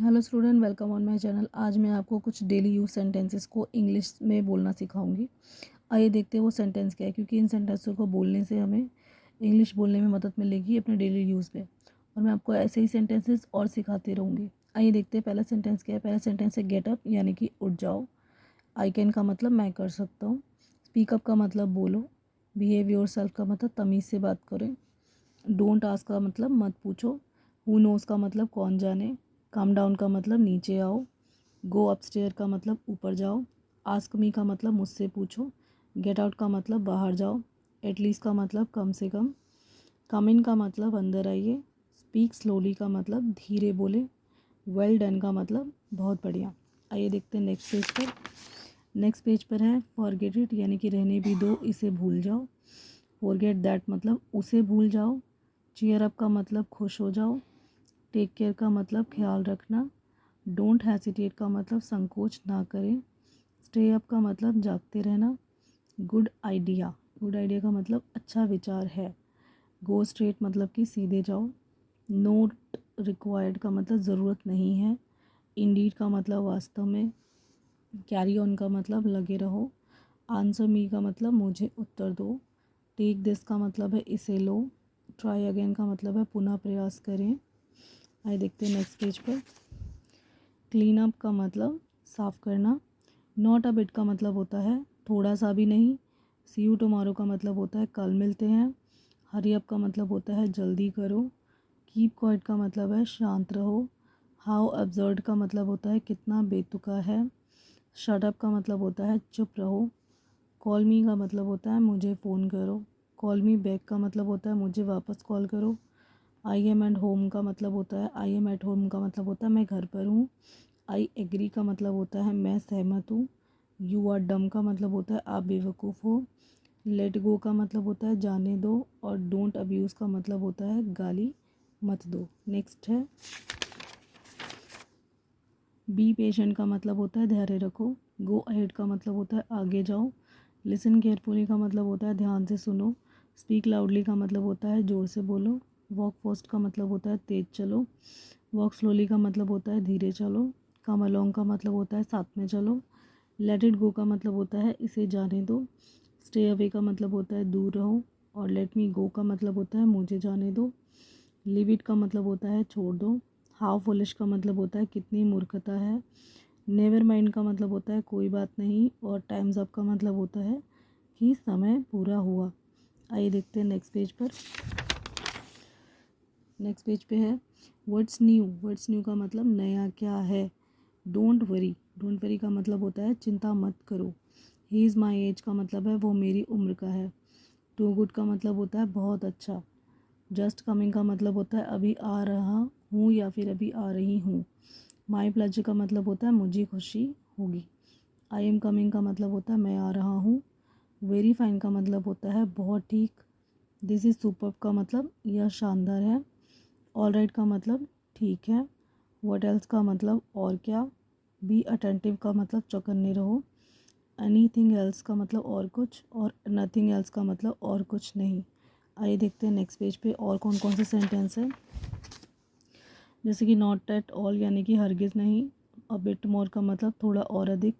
Hello student, welcome on my channel. आज मैं आपको कुछ डेली यूज सेंटेंसेस को इंग्लिश में बोलना सिखाऊंगी। आइए देखते हैं वो सेंटेंस क्या है, क्योंकि इन सेंटेंसों को बोलने से हमें इंग्लिश बोलने में मदद मिलेगी अपने डेली यूज़ में। और मैं आपको ऐसे ही सेंटेंसेस और सिखाती रहूँगी। आइए देखते हैं पहला सेंटेंस क्या है। पहला सेंटेंस है गेट अप, यानी कि उठ जाओ। आई कैन का मतलब मैं कर सकता हूँ। स्पीक अप का मतलब बोलो। बिहेव योर सेल्फ का मतलब तमीज़ से बात करें। डोंट आस्क का मतलब मत पूछो। हु नोज़ का मतलब कौन जाने। कम डाउन का मतलब नीचे आओ। गो अपस्टेयर का मतलब ऊपर जाओ। आस्क मी का मतलब मुझसे पूछो। गेट आउट का मतलब बाहर जाओ। एटलीस्ट का मतलब कम से कम। कम इन का मतलब अंदर आइए। स्पीक स्लोली का मतलब धीरे बोले। वेल डन का मतलब बहुत बढ़िया। आइए देखते हैं नेक्स्ट पेज पर। नेक्स्ट पेज पर है फॉरगेट इट, यानी कि रहने भी दो, इसे भूल जाओ। फॉरगेट दैट मतलब उसे भूल जाओ। चीयर अप का मतलब खुश हो जाओ। टेक केयर का मतलब ख्याल रखना। डोंट हेसिटेट का मतलब संकोच ना करें। स्टे अप का मतलब जागते रहना। गुड आइडिया, गुड आइडिया का मतलब अच्छा विचार है। गो स्ट्रेट मतलब कि सीधे जाओ। नोट रिक्वायर्ड का मतलब ज़रूरत नहीं है। इंडीड का मतलब वास्तव में। कैरी ऑन का मतलब लगे रहो। आंसर मी का मतलब मुझे उत्तर दो। टेक दिस का मतलब है इसे लो। ट्राई अगेन का मतलब है पुनः प्रयास करें। आइए देखते हैं नेक्स्ट पेज पर। क्लीन अप का मतलब साफ़ करना। नॉट अ बिट का मतलब होता है थोड़ा सा भी नहीं। सी यू टुमारो का मतलब होता है कल मिलते हैं। हरी अप का मतलब होता है जल्दी करो। कीप क्वाइट का मतलब है शांत रहो। हाउ अब्सर्ड का मतलब होता है कितना बेतुका है। शट अप का मतलब होता है चुप रहो। कॉल मी का मतलब होता है मुझे फ़ोन करो। कॉल मी बैक का मतलब होता है मुझे वापस कॉल करो। आई एम एट होम का मतलब होता है आई एम एट होम का मतलब होता है मैं घर पर हूँ। आई एग्री का मतलब होता है मैं सहमत हूँ। यू आर डम का मतलब होता है आप बेवकूफ़ हो। लेट गो का मतलब होता है जाने दो। और डोंट अब्यूज़ का मतलब होता है गाली मत दो। नेक्स्ट है बी पेशेंट का मतलब होता है धैर्य रखो। गो अहेड का मतलब होता है आगे जाओ। लिसन केयरफुली का मतलब होता है ध्यान से सुनो। स्पीक लाउडली का मतलब होता है ज़ोर से बोलो। वॉक फास्ट का मतलब होता है तेज़ चलो। वॉक स्लोली का मतलब होता है धीरे चलो। कम अलोंग का मतलब होता है साथ में चलो। लेट इट गो का मतलब होता है इसे जाने दो। स्टे अवे का मतलब होता है दूर रहो। और लेट मी गो का मतलब होता है मुझे जाने दो। लिव इट का मतलब होता है छोड़ दो। हाउ फुलिश का मतलब होता है कितनी मूर्खता है। नेवर माइंड का मतलब होता है कोई बात नहीं। और टाइम्स अप का मतलब होता है कि समय पूरा हुआ। आइए देखते हैं नेक्स्ट पेज पर। नेक्स्ट पेज पे है व्हाट्स न्यू। व्हाट्स न्यू का मतलब नया क्या है। डोंट वरी, डोंट वरी का मतलब होता है चिंता मत करो। ही इज़ माई एज का मतलब है वो मेरी उम्र का है। टू गुड का मतलब होता है बहुत अच्छा। जस्ट कमिंग का मतलब होता है अभी आ रहा हूँ या फिर अभी आ रही हूँ। माई प्लेजर का मतलब होता है मुझे खुशी होगी। आई एम कमिंग का मतलब होता है मैं आ रहा हूँ। वेरी फाइन का मतलब होता है बहुत ठीक। दिस इज़ सुपर्ब का मतलब यह शानदार है। ऑल राइट का मतलब ठीक है। व्हाट एल्स का मतलब और क्या। बी अटेंटिव का मतलब चौकन्ने रहो। एनी थिंग एल्स का मतलब और कुछ। और नथिंग एल्स का मतलब और कुछ नहीं। आइए देखते हैं नेक्स्ट पेज पे और कौन कौन से सेंटेंस है। जैसे कि नॉट एट ऑल यानी कि हरगिज़ नहीं। अ बिट मोर का मतलब थोड़ा और अधिक।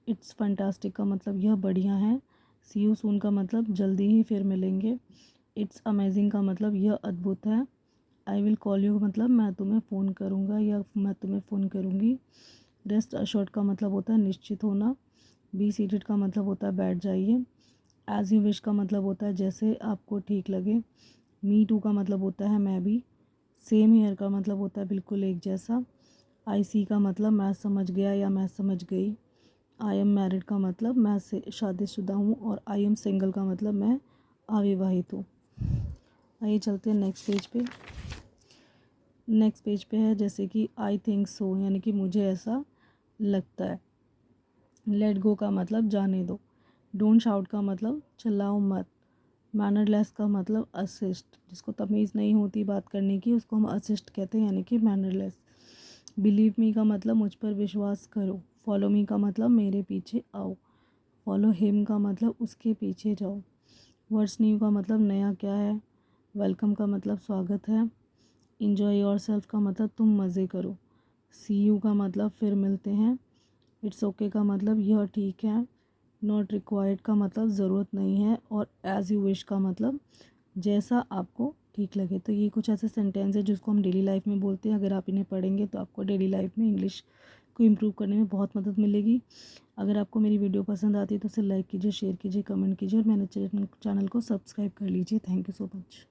इट्स फैंटास्टिक का मतलब यह बढ़िया है। सी यू सून का मतलब जल्दी ही फिर मिलेंगे। इट्स अमेजिंग का मतलब यह अद्भुत है। आई विल कॉल यू मतलब मैं तुम्हें फ़ोन करूँगा या मैं तुम्हें फ़ोन करूँगी। रेस्ट अशोर्ड का मतलब होता है निश्चित होना। बी सीटेड का मतलब होता है बैठ जाइए। एज यू विश का मतलब होता है जैसे आपको ठीक लगे। मी टू का मतलब होता है मैं भी। सेम हेयर का मतलब होता है बिल्कुल एक जैसा। आई सी का मतलब मैं समझ गया या मैं समझ गई। आई एम मैरिड का मतलब मैं से शादीशुदा हूँ। और आई एम सिंगल का मतलब मैं अविवाहित हूँ। आइए चलते हैं नेक्स्ट पेज पे। नेक्स्ट पेज पे है जैसे कि आई थिंक सो, यानी कि मुझे ऐसा लगता है। लेट गो का मतलब जाने दो। डोंट शाउट का मतलब चिल्लाओ मत। मैनरलेस का मतलब असिस्ट, जिसको तमीज़ नहीं होती बात करने की उसको हम असिस्ट कहते हैं, यानी कि मैनरलेस। बिलीव मी का मतलब मुझ पर विश्वास करो। फॉलो मी का मतलब मेरे पीछे आओ। फॉलो हिम का मतलब उसके पीछे जाओ। व्हाट्स न्यू का मतलब नया क्या है। वेलकम का मतलब स्वागत है। इंजॉय योर सेल्फ का मतलब तुम मज़े करो। सी यू का मतलब फिर मिलते हैं। इट्स ओके का मतलब यह ठीक है। नॉट रिक्वायर्ड का मतलब ज़रूरत नहीं है। और एज़ यू विश का मतलब जैसा आपको ठीक लगे। तो ये कुछ ऐसे सेंटेंस है जिसको हम डेली लाइफ में बोलते हैं। अगर आप इन्हें पढ़ेंगे तो आपको डेली लाइफ में इंग्लिश को इम्प्रूव करने में बहुत मदद मिलेगी। अगर आपको मेरी वीडियो पसंद आती है तो उसे लाइक कीजिए, शेयर कीजिए, कमेंट कीजिए और मेरे चैनल को सब्सक्राइब कर लीजिए। Thank you so much.